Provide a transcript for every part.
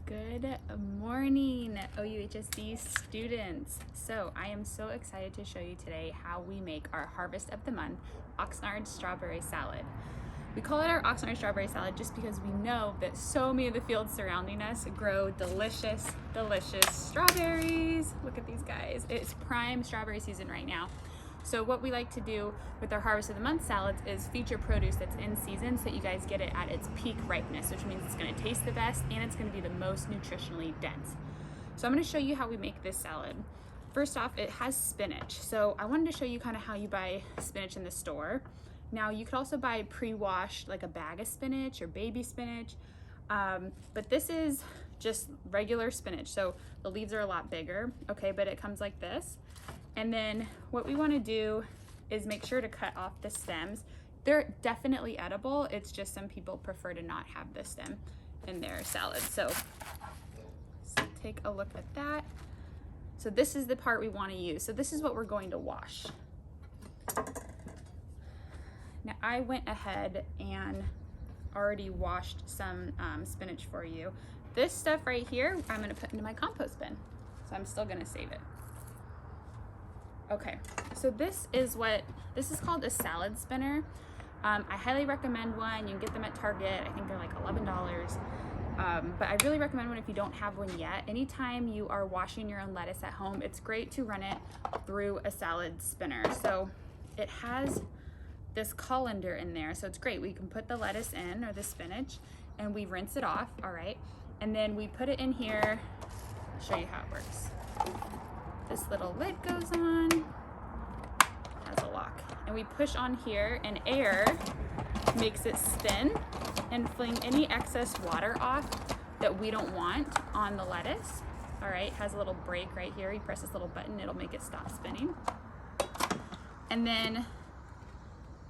Good morning, OUHSD students. So I am so excited to show you today how we make our harvest of the month Oxnard strawberry salad. We call it our Oxnard strawberry salad just because we know that so many of the fields surrounding us grow delicious, delicious strawberries. Look at these guys. It's prime strawberry season right now. So what we like to do with our harvest of the month salads is feature produce that's in season so that you guys get it at its peak ripeness, which means it's going to taste the best and it's going to be the most nutritionally dense. So I'm going to show you how we make this salad. First off, it has spinach. So I wanted to show you kind of how you buy spinach in the store. Now you could also buy pre-washed, like a bag of spinach or baby spinach, but this is just regular spinach. So the leaves are a lot bigger, okay, but it comes like this. And then what we want to do is make sure to cut off the stems. They're definitely edible. It's just some people prefer to not have the stem in their salad. So take a look at that. So this is the part we want to use. So this is what we're going to wash. Now I went ahead and already washed some spinach for you. This stuff right here, I'm going to put into my compost bin. So I'm still going to save it. Okay, so this is called a salad spinner. I highly recommend one. You can get them at Target. I think they're like $11. But I really recommend one if you don't have one yet. Anytime you are washing your own lettuce at home, it's great to run it through a salad spinner. So it has this colander in there, so it's great. We can put the lettuce in, or the spinach, and we rinse it off, all right? And then we put it in here. I'll show you how it works. This little lid goes on, has a lock, and we push on here, and air makes it spin and fling any excess water off that we don't want on the lettuce. All right, has a little brake right here. You press this little button, it'll make it stop spinning. And then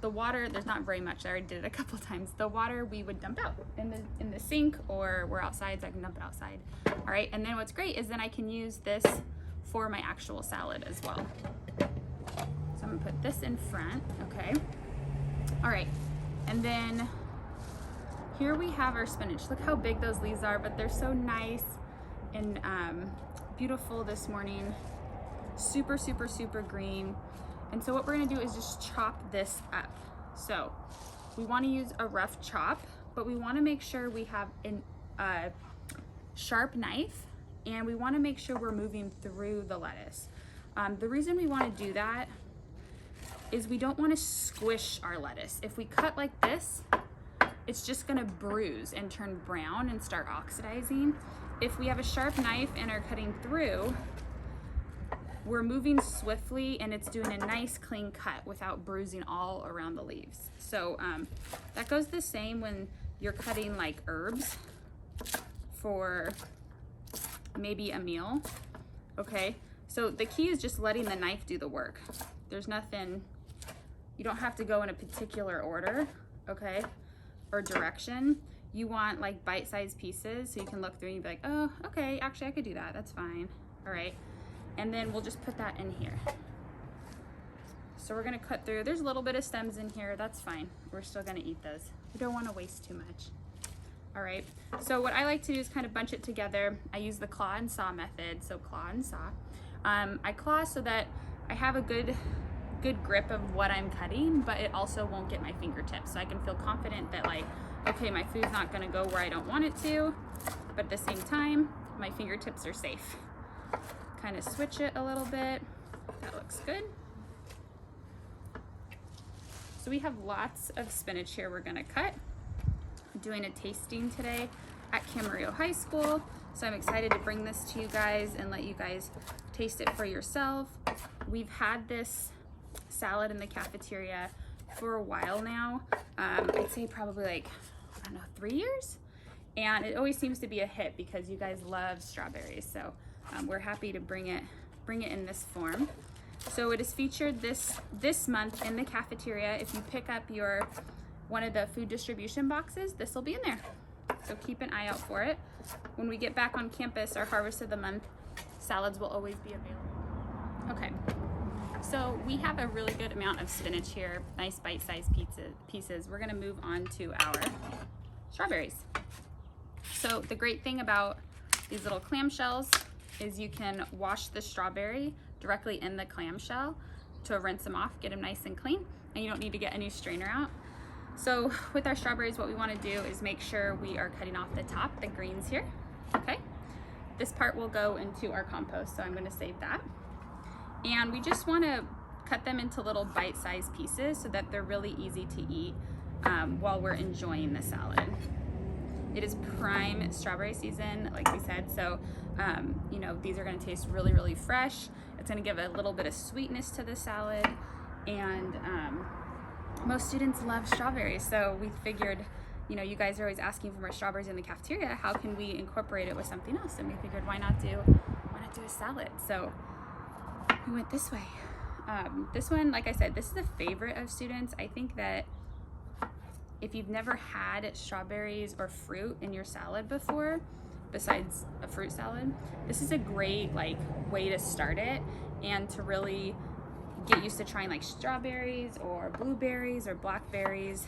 the water, there's not very much, I already did it a couple times. The water we would dump out in the sink, or we're outside, so I can dump it outside. All right, and then what's great is then I can use this for my actual salad as well. So I'm gonna put this in front, okay? All right, and then here we have our spinach. Look how big those leaves are, but they're so nice and beautiful this morning. Super, super, super green. And so what we're gonna do is just chop this up. So we wanna use a rough chop, but we wanna make sure we have a sharp knife, and we want to make sure we're moving through the lettuce. The reason we want to do that is we don't want to squish our lettuce. If we cut like this, it's just going to bruise and turn brown and start oxidizing. If we have a sharp knife and are cutting through, we're moving swiftly and it's doing a nice clean cut without bruising all around the leaves. So that goes the same when you're cutting like herbs for maybe a meal, okay? So the key is just letting the knife do the work. There's nothing, you don't have to go in a particular order, okay, or direction. You want like bite-sized pieces so you can look through and you be like, oh, okay, actually I could do that, that's fine, all right? And then we'll just put that in here. So we're gonna cut through, there's a little bit of stems in here, that's fine. We're still gonna eat those. We don't wanna waste too much. All right, so what I like to do is kind of bunch it together. I use the claw and saw method, so claw and saw. I claw so that I have a good grip of what I'm cutting, but it also won't get my fingertips. So I can feel confident that like, okay, my food's not gonna go where I don't want it to, but at the same time, my fingertips are safe. Kind of switch it a little bit. That looks good. So we have lots of spinach here we're gonna cut. Doing a tasting today at Camarillo High School, so I'm excited to bring this to you guys and let you guys taste it for yourself. We've had this salad in the cafeteria for a while now. I'd say probably like, I don't know, 3 years, and it always seems to be a hit because you guys love strawberries, so we're happy to bring it in this form. So it is featured this month in the cafeteria. If you pick up one of the food distribution boxes, this will be in there. So keep an eye out for it. When we get back on campus, our harvest of the month salads will always be available. Okay, so we have a really good amount of spinach here, nice bite-sized pieces. We're gonna move on to our strawberries. So the great thing about these little clamshells is you can wash the strawberry directly in the clamshell to rinse them off, get them nice and clean, and you don't need to get any strainer out. So with our strawberries, what we want to do is make sure we are cutting off the top, the greens here, okay? This part will go into our compost, so I'm going to save that. And we just want to cut them into little bite-sized pieces so that they're really easy to eat while we're enjoying the salad. It is prime strawberry season, like we said, so you know, these are going to taste really, really fresh. It's going to give a little bit of sweetness to the salad, and most students love strawberries, so we figured, you know, you guys are always asking for more strawberries in the cafeteria. How can we incorporate it with something else? And we figured, why not do a salad? So we went this way. This one, like I said, this is a favorite of students. I think that if you've never had strawberries or fruit in your salad before, besides a fruit salad, this is a great way to start it and to really get used to trying like strawberries or blueberries or blackberries.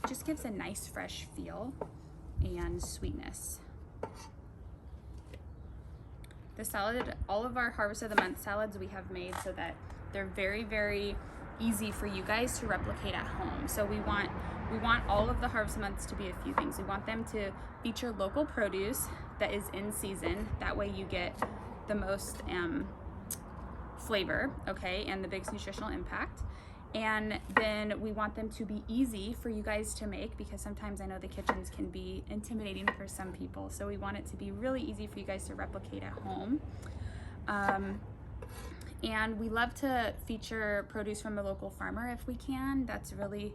Just gives a nice fresh feel and sweetness. The salad, all of our Harvest of the Month salads we have made so that they're very, very easy for you guys to replicate at home. So we want all of the Harvest Months to be a few things. We want them to feature local produce that is in season. That way you get the most flavor, okay, and the biggest nutritional impact. And then we want them to be easy for you guys to make, because sometimes I know the kitchens can be intimidating for some people. So we want it to be really easy for you guys to replicate at home. And we love to feature produce from a local farmer if we can. That's really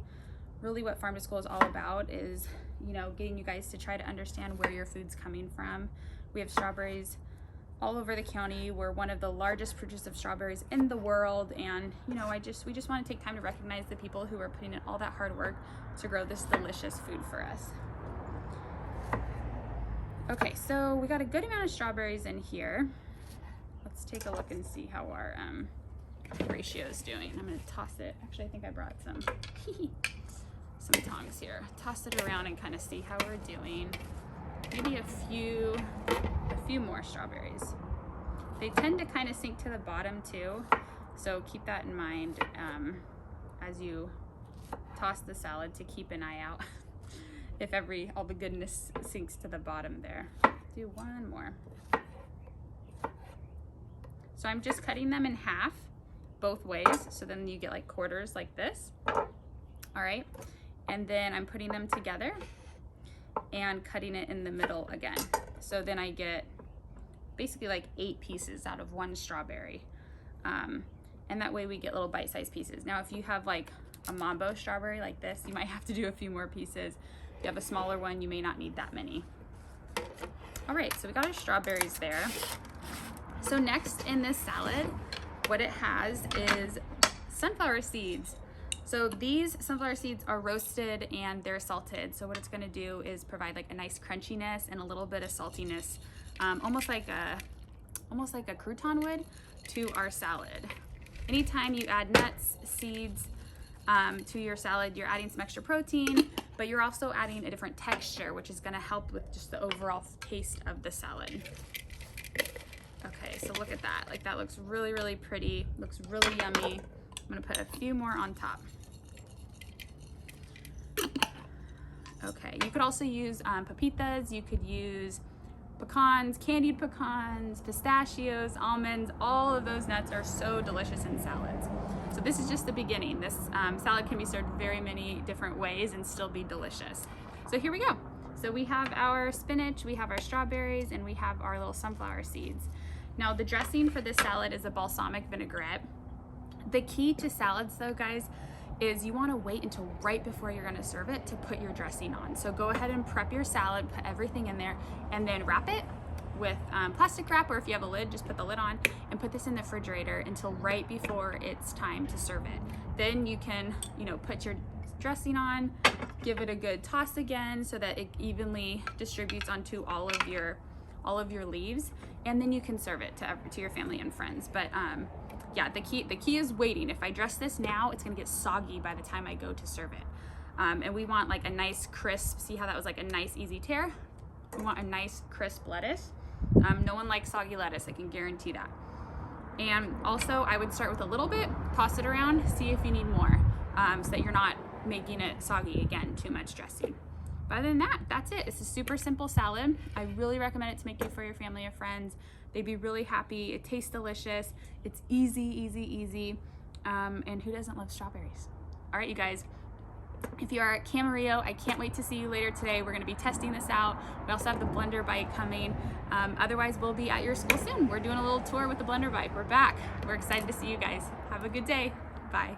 what Farm to School is all about, is, you know, getting you guys to try to understand where your food's coming from. We have strawberries all over the county. We're one of the largest producers of strawberries in the world, and you know, we just want to take time to recognize the people who are putting in all that hard work to grow this delicious food for us. Okay, so we got a good amount of strawberries in here. Let's take a look and see how our ratio is doing. I'm going to toss it. Actually, I think I brought some tongs here. Toss it around and kind of see how we're doing. Maybe a few more strawberries. They tend to kind of sink to the bottom too, so keep that in mind as you toss the salad, to keep an eye out if all the goodness sinks to the bottom there. Do one more. So I'm just cutting them in half both ways, so then you get like quarters like this. All right, and then I'm putting them together and cutting it in the middle again. So then I get basically like 8 pieces out of one strawberry. And that way we get little bite-sized pieces. Now, if you have like a mambo strawberry like this, you might have to do a few more pieces. If you have a smaller one, you may not need that many. All right, so we got our strawberries there. So next in this salad, what it has is sunflower seeds. So these sunflower seeds are roasted and they're salted. So what it's gonna do is provide like a nice crunchiness and a little bit of saltiness, almost like a crouton would, to our salad. Anytime you add nuts, seeds to your salad, you're adding some extra protein, but you're also adding a different texture, which is gonna help with just the overall taste of the salad. Okay, so look at that. Like, that looks really, really pretty, looks really yummy. I'm gonna put a few more on top. Okay, you could also use pepitas, you could use pecans, candied pecans, pistachios, almonds. All of those nuts are so delicious in salads. So this is just the beginning. This salad can be served very many different ways and still be delicious. So here we go. So we have our spinach, we have our strawberries, and we have our little sunflower seeds. Now the dressing for this salad is a balsamic vinaigrette. The key to salads though, guys, is you want to wait until right before you're going to serve it to put your dressing on. So go ahead and prep your salad, put everything in there, and then wrap it with plastic wrap, or if you have a lid, just put the lid on and put this in the refrigerator until right before it's time to serve it. Then you can, you know, put your dressing on, give it a good toss again so that it evenly distributes onto all of your leaves, and then you can serve it to your family and friends. But yeah, the key is waiting. If I dress this now, it's gonna get soggy by the time I go to serve it. And we want like a nice crisp, see how that was like a nice easy tear? You want a nice crisp lettuce. No one likes soggy lettuce, I can guarantee that. And also I would start with a little bit, toss it around, see if you need more, so that you're not making it soggy again, too much dressing. But other than that, that's it. It's a super simple salad. I really recommend it to make it for your family or friends. They'd be really happy. It tastes delicious. It's easy, easy, easy. And who doesn't love strawberries? All right, you guys. If you are at Camarillo, I can't wait to see you later today. We're gonna be testing this out. We also have the blender bike coming. Otherwise, we'll be at your school soon. We're doing a little tour with the blender bike. We're back. We're excited to see you guys. Have a good day. Bye.